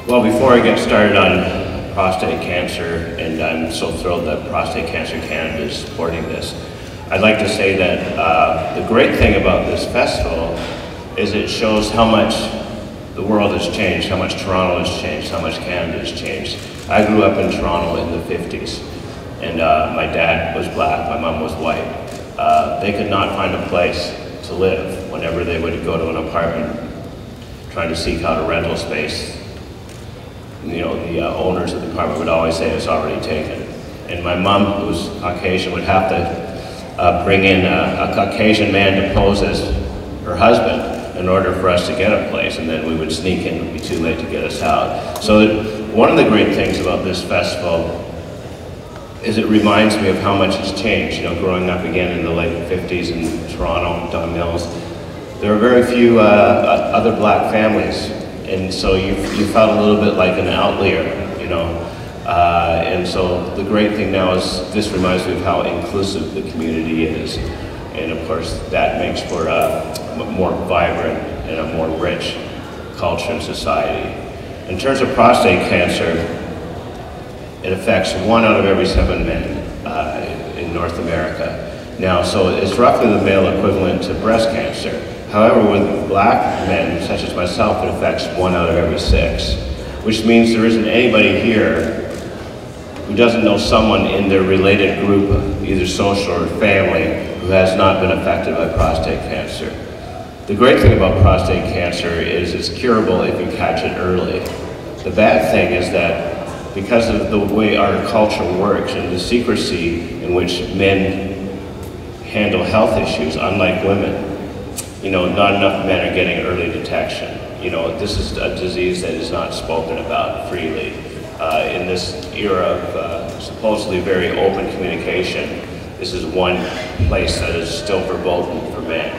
Well, before I get started on prostate cancer, and I'm so thrilled that Prostate Cancer Canada is supporting this, I'd like to say that the great thing about this festival is it shows how much the world has changed, how much Toronto has changed, how much Canada has changed. I grew up in Toronto in the 50s, and my dad was black, my mom was white. They could not find a place to live whenever they would go to an apartment trying to seek out a rental space. You know, the owners of the apartment would always say it's already taken. And my mom, who's Caucasian, would have to bring in a Caucasian man to pose as her husband in order for us to get a place, and then we would sneak in. It would be too late to get us out. So one of the great things about this festival is it reminds me of how much has changed. You know, growing up again in the late 50s in Toronto, Don Mills, there were very few other black families. And so you felt a little bit like an outlier, you know. And so the great thing now is this reminds me of how inclusive the community is. And of course, that makes for a more vibrant and a more rich culture and society. In terms of prostate cancer, it affects 1 out of every 7 men in North America. Now, so it's roughly the male equivalent to breast cancer. However, with black men, such as myself, it affects 1 out of every 6, which means there isn't anybody here who doesn't know someone in their related group, either social or family, who has not been affected by prostate cancer. The great thing about prostate cancer is it's curable if you catch it early. The bad thing is that because of the way our culture works and the secrecy in which men handle health issues, unlike women, you know, not enough men are getting early detection. You know, this is a disease that is not spoken about freely. In this era of supposedly very open communication, this is one place that is still verboten for men.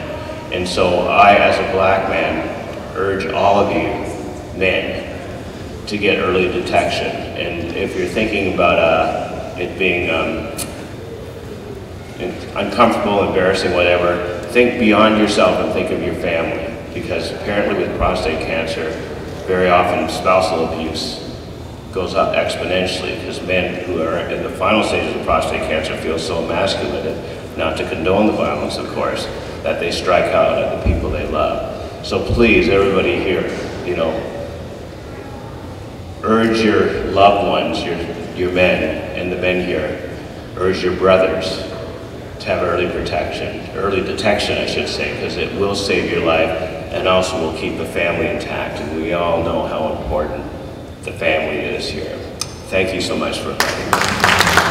And so I, as a black man, urge all of you men to get early detection. And if you're thinking about it being uncomfortable, embarrassing, whatever, think beyond yourself and think of your family, because apparently with prostate cancer, very often spousal abuse goes up exponentially because men who are in the final stages of prostate cancer feel so emasculated, not to condone the violence, of course, that they strike out at the people they love. So please, everybody here, you know, urge your loved ones, your men, and the men here, urge your brothers to have early detection, I should say, because it will save your life and also will keep the family intact. And we all know how important the family is here. Thank you so much for coming.